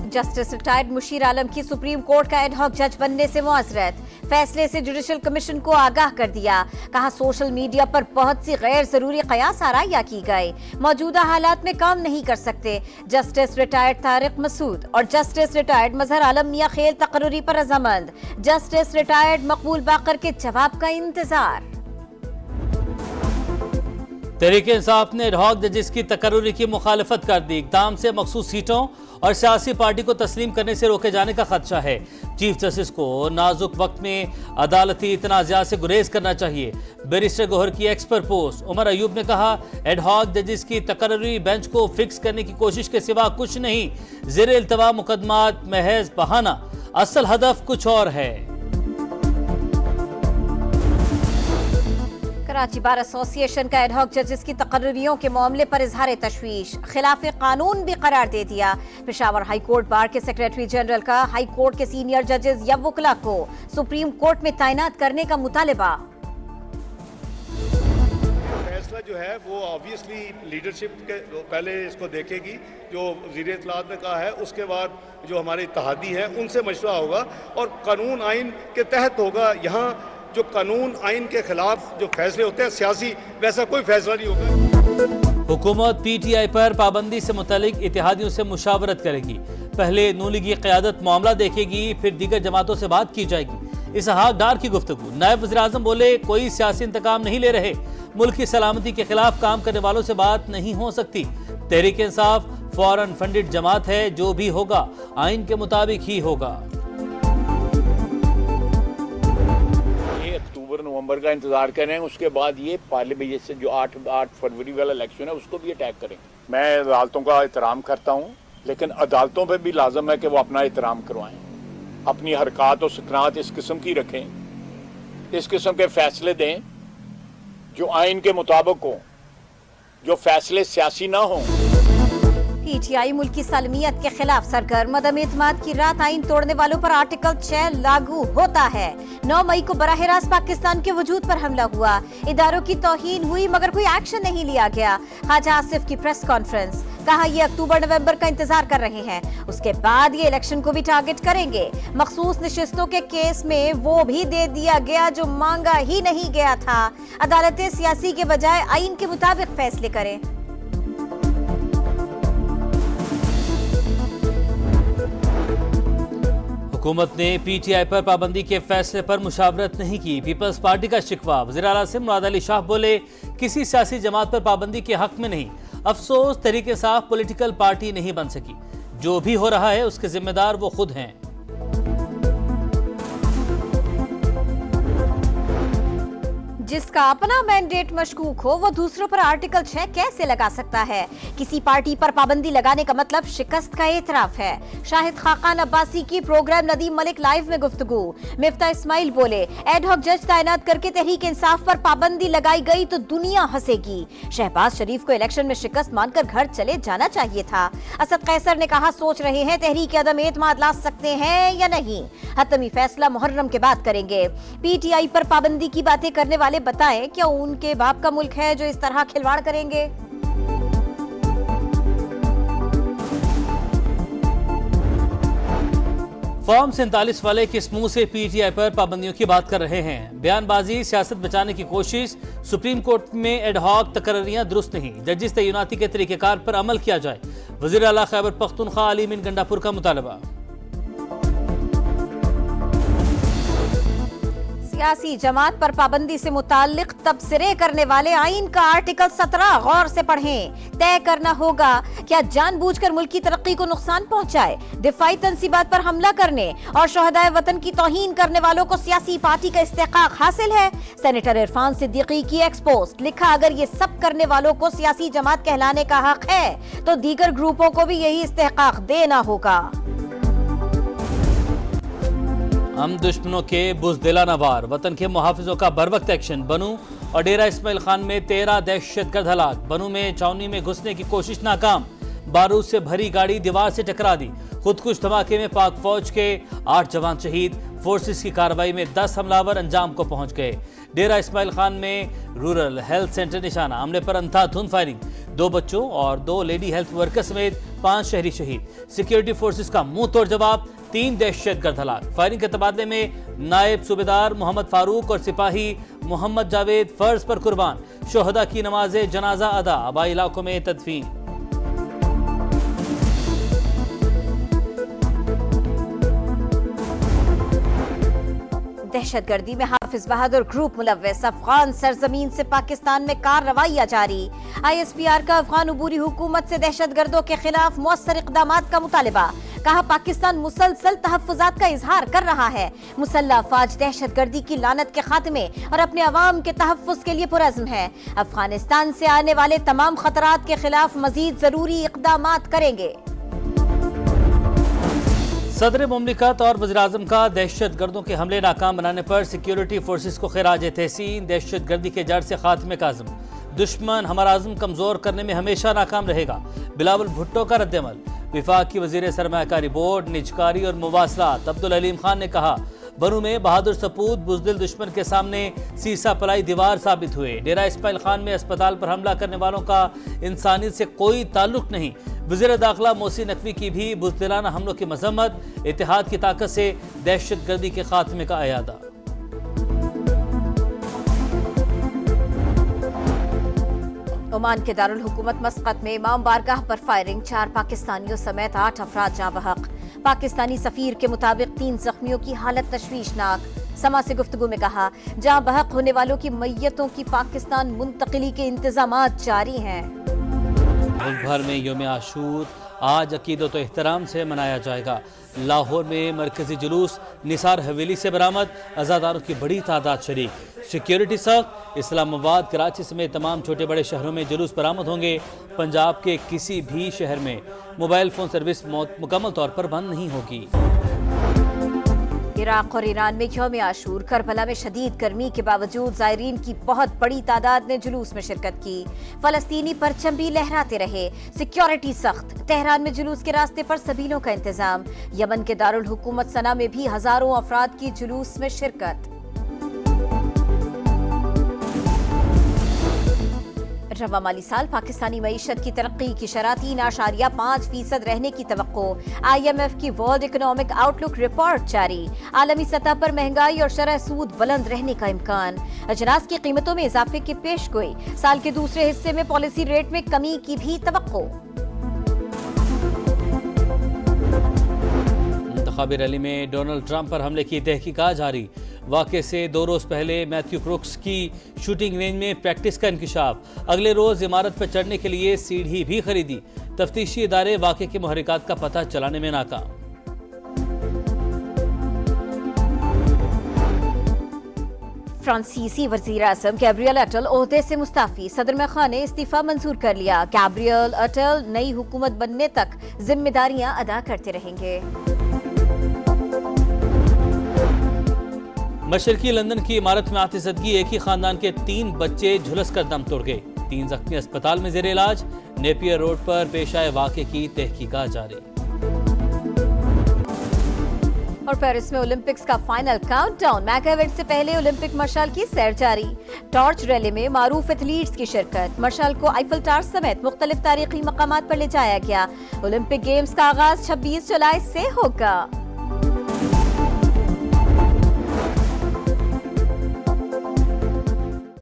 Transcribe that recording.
Justice retired Musheer आलम की supreme court का ad hoc जज बनने से मुआजरत। फैसले से जुडिशल कमीशन को आगाह कर दिया। कहा सोशल मीडिया पर बहुत सी गैर जरूरी कयास आराइयां की गई, मौजूदा हालात में काम नहीं कर सकते। जस्टिस रिटायर्ड तारिक मसूद और जस्टिस रिटायर्ड मजहर आलम मियां खेल तकर्री पर रजामंद। जस्टिस रिटायर्ड मकबूल बाकर के जवाब का इंतजार। तहरीक इंसाफ ने एडहॉक जजिस की तकर्री की मुखालफत कर दी। इक़दाम से मखसूस सीटों और सियासी पार्टी को तस्लीम करने से रोके जाने का खदशा है। चीफ जस्टिस को नाजुक वक्त में अदालती तनाज़ात से गुरेज करना चाहिए। बैरिस्टर गौहर की एक्सपर्ट पोस्ट। उमर अयूब ने कहा एडहॉक जजिस की तकर्री बेंच को फिक्स करने की कोशिश के सिवा कुछ नहीं। ज़ेर इल्तवा मुकदमात महज बहाना, असल हदफ कुछ और है। कराची बार एसोसिएशन का एडहॉक जजेस की तकर्रियों के मामले पर इजहार तशवीश, खिलाफ कानून भी करार दे दिया। पेशावर हाई कोर्ट बार के सेक्रेटरी जनरल का हाई कोर्ट के सीनियर जजेस या वकला को सुप्रीम कोर्ट में तैनात करने का मुतालबा। फैसला जो है वो ऑब्वियसली लीडरशिप के पहले इसको देखेगी, जो वज़ीर इत्तलात ने कहा है, उसके बाद जो हमारे इत्तेहादी हैं उनसे मशवरा होगा और कानून आइन के तहत होगा। यहाँ जो कानून आइन के खिलाफ जो फैसले होते हैं सियासी, वैसा कोई फैसला नहीं होगा। हुकूमत पीटीआई पर पाबंदी से मुतालिक इत्तेहादियों से मुशावरत करेगी। पहले नून लीग की क़यादत मामला देखेगी, फिर दीगर जमातों से बात की जाएगी। इसहाक डार की गुफ्तगू। नायब वज़ीर आज़म बोले कोई सियासी इंतकाम नहीं ले रहे, मुल्क की सलामती के खिलाफ काम करने वालों से बात नहीं हो सकती। तहरीक इंसाफ फॉरेन फंडेड जमात है, जो भी होगा आइन के मुताबिक ही होगा। नवंबर का इंतजार कर रहे हैं, उसके बाद ये पार्लियामेंट से जो 8 फरवरी वाला इलेक्शन है उसको भी अटैक करेंगे। मैं अदालतों का एहतराम करता हूँ, लेकिन अदालतों पे भी लाजम है कि वो अपना एहतराम करवाएं, अपनी हरकत और सकनात इस किस्म की रखें, इस किस्म के फैसले दें जो आइन के मुताबिक हो, जो फैसले सियासी ना हों। पीटीआई मुल्क की सालमियत के खिलाफ सरगर्म। अदम एतमाद की रात आइन तोड़ने वालों पर आर्टिकल 6 लागू होता है। 9 मई को बराह रास्त पाकिस्तान के वजूद पर हमला हुआ, इदारों की तौहीन हुई मगर कोई एक्शन नहीं लिया गया। ख्वाजा आसिफ की प्रेस कॉन्फ्रेंस, कहा ये अक्टूबर नवंबर का इंतजार कर रहे हैं, उसके बाद ये इलेक्शन को भी टारगेट करेंगे। मखसूस नशिस्तों के केस में वो भी दे दिया गया जो मांगा ही नहीं गया था। अदालतें सियासी के बजाय आइन के मुताबिक फैसले करें। हुकूमत ने पीटीआई पर पाबंदी के फैसले पर मुशावरत नहीं की। पीपल्स पार्टी का शिकवा। वज़ीर आला से मुराद अली शाह बोले किसी सियासी जमात पर पाबंदी के हक में नहीं। अफसोस तहरीक इंसाफ पॉलिटिकल पार्टी नहीं बन सकी। जो भी हो रहा है उसके जिम्मेदार वो खुद हैं। जिसका अपना मैंडेट मशकूक हो वो दूसरों पर आर्टिकल 6 कैसे लगा सकता है? किसी पार्टी पर पाबंदी लगाने का मतलब शिकस्त का एतराफ है। शाहिद खाकान अब्बासी की प्रोग्राम नदीम मलिक लाइव में गुफ्तगू। मिफ्ता इस्माइल बोले एडहॉक जज तैनात करके तहरीक इंसाफ पर पाबंदी लगाई गई तो दुनिया हंसेगी। शहबाज शरीफ को इलेक्शन में शिकस्त मानकर घर चले जाना चाहिए था। असद कैसर ने कहा सोच रहे हैं तहरीक अदम एतमाद ला सकते हैं या नहीं, हतमी फैसला मुहर्रम के बाद करेंगे। पीटीआई पर पाबंदी की बातें करने वाले बताएं क्या उनके बाप का मुल्क है जो इस तरह खिलवाड़ करेंगे? फॉर्म 47 वाले किस मुंह से पीटीआई पर पाबंदियों की बात कर रहे हैं? बयानबाजी सियासत बचाने की कोशिश। सुप्रीम कोर्ट में एडहॉक तकर्रियां दुरुस्त नहीं, जजिस तैनाती के तरीकेकार पर अमल किया जाए। वज़ीर आला खैबर पख्तूनख्वा अली मीन गंडापुर का मुतालबा। सियासी जमात पर पाबंदी से मुताल्लिक तबसरे करने वाले आइन का आर्टिकल 17 गौर से पढ़ें। तय करना होगा क्या जानबूझकर मुल्क की तरक्की को नुकसान पहुंचाए, दिफाई तंसीबात पर हमला करने और शोहदाए वतन की तौहीन करने वालों को सियासी पार्टी का इस्तेकाक हासिल है। सेनेटर इरफान सिद्दीकी की एक्सपोस्ट, लिखा अगर ये सब करने वालों को सियासी जमात कहलाने का हक है तो दीगर ग्रुपों को भी यही इस्तेकाक देना होगा। हम दुश्मनों के बुज़दिलाना वार, वतन के मुहाफिजों का बरवक्त एक्शन। बनू और डेरा इस्माइल खान में 13 दहशतगर्द हलाक। बनू में छावनी में घुसने की कोशिश नाकाम, बारूद से भरी गाड़ी दीवार से टकरा दी। खुदकुश धमाके में पाक फौज के 8 जवान शहीद। फोर्सेस की कार्रवाई में 10 हमलावर अंजाम को पहुंच गए। डेरा इस्माइल खान में रूरल हेल्थ सेंटर निशाना, हमले पर अंधाधुंध फायरिंग। 2 बच्चों और 2 लेडी हेल्थ वर्कर समेत 5 शहरी शहीद। सिक्योरिटी फोर्सेस का मुंह तोड़ जवाब, 3 दहशतगर्द हलाक। फायरिंग के तबादले में नायब सूबेदार मोहम्मद फारूक और सिपाही मोहम्मद जावेद फर्ज पर कुर्बान। शोहदा की नमाज जनाजा अदा, आबाई इलाकों में तदफीन। दहशतगर्दी में हाफिज बहादुर ग्रुप मुलव्वस, अफगान सरजमीन से पाकिस्तान में कार्रवाइयां जारी। ISPR का अफगान उबूरी हुकूमत से दहशतगर्दों के खिलाफ मौसर इक़दामात का मुतालिबा। कहा पाकिस्तान मुसलसल तहफ़्फ़ुज़ात का इजहार कर रहा है। मुसल्लह अफ़वाज दहशतगर्दी की लानत के खात्मे और अपने अवाम के तहफ़्फ़ुज़ के लिए पुरअज़्म है। अफगानिस्तान से आने वाले तमाम खतरात के खिलाफ मजीद जरूरी इक़दामात करेंगे। सदर मुमलिकत और वज़ीर-ए-आज़म का दहशतगर्दों के हमले नाकाम बनाने पर सिक्योरिटी फोर्सेस को खिराज तहसीन। दहशतगर्दी के जड़ से खात्मे का आज़म, दुश्मन हमारा आज़म कमज़ोर करने में हमेशा नाकाम रहेगा। बिलावल भुट्टो का रद्द-ए-अमल। विफाक की वज़ीर सरमायाकारी बोर्ड, निजकारी और मुवासलात अब्दुल हलीम खान ने कहा, बनू में बहादुर सपूत बुज़दिल दुश्मन के सामने सीसा पलाई दीवार साबित हुए। डेरा इस्माइल खान में अस्पताल पर हमला करने वालों का इंसानियत से कोई ताल्लुक नहीं। वज़ीर दाखिला मोहसिन नकवी की भी बुज़दिलाना हमलों की मजम्मत। इत्तेहाद की ताकत से दहशतगर्दी के खात्मे का अयादा। ओमान के दारुल हुकूमत मस्कत में इमाम बारगाह पर फायरिंग, 4 पाकिस्तानियों समेत 8 अफराद जाँ बहक। पाकिस्तानी सफीर के मुताबिक 3 जख्मियों की हालत तशवीशनाक। समा से गुफ्तगू में कहा, जाँ बहक होने वालों की मैयतों की पाकिस्तान मुंतकिली के इंतजामात जारी हैं। मुल्क भर में यौम आशूर आज अकीदत व एहतराम से मनाया जाएगा। लाहौर में मरकजी जुलूस निसार हवेली से बरामद, अज़ादारों की बड़ी तादाद शरीक। सिक्योरिटी सख्त, इस्लामाबाद कराची समेत तमाम छोटे बड़े शहरों में जुलूस बरामद होंगे। पंजाब के किसी भी शहर में मोबाइल फ़ोन सर्विस मुकम्मल तौर पर बंद नहीं होगी। इराक और ईरान में यौम आशूर, करबला में शदीद गर्मी के बावजूद ज़ायरीन की बहुत बड़ी तादाद ने जुलूस में शिरकत की। फलस्तीनी परचम भी लहराते रहे। सिक्योरिटी सख्त, तेहरान में जुलूस के रास्ते पर सबीलों का इंतजाम। यमन के दारुल हुकूमत सना में भी हजारों अफराद की जुलूस में शिरकत। रवा माली साल पाकिस्तानी मईशत की तरक्की की शरह 3.5% रहने की तवक्को। IMF की वर्ल्ड इकोनॉमिक आउटलुक रिपोर्ट जारी। आलमी सतह पर महंगाई और शरह सूद बुलंद रहने का इम्कान। अजनास की कीमतों में इजाफे की पेशगोई। साल के दूसरे हिस्से में पॉलिसी रेट में कमी की भी तवक्को। इंतखाबी रैली में डोनाल्ड ट्रंप पर हमले की तहकीकात जारी। वाक़े से 2 रोज पहले मैथ्यू क्रुक्स की शूटिंग रेंज में प्रैक्टिस का इंकिशाफ। अगले रोज इमारत पर चढ़ने के लिए सीढ़ी भी खरीदी। तफ्तीशी इदारे वाक़े के मुहर्रिकात का पता चलाने में नाकाम। फ्रांसीसी वज़ीर आज़म गैब्रियल अटल ओहदे से मुस्ताफी। सदर मखा ने इस्तीफा मंजूर कर लिया। गैब्रियल अटल नई हुकूमत बनने तक जिम्मेदारियां अदा करते रहेंगे। मशरकी लंदन की इमारत में आतिशदगी, एक ही खानदान के 3 बच्चे झुलस कर दम तोड़ गए। 3 जख्मी अस्पताल में जेर इलाज। नेपियर रोड पर पेश आए वाक़े की तहकीकात जारी। और पेरिस में ओलंपिक्स का फाइनल काउंटडाउन। मेगा इवेंट से पहले ओलंपिक मशाल की सैर जारी। टॉर्च रैली में मारूफ एथलीट्स की शिरकत। मशाल को आईफल टावर समेत मुख्तलिफ तारीखी मकामात पर ले जाया गया। ओलंपिक गेम्स का आगाज 26 जुलाई से होगा।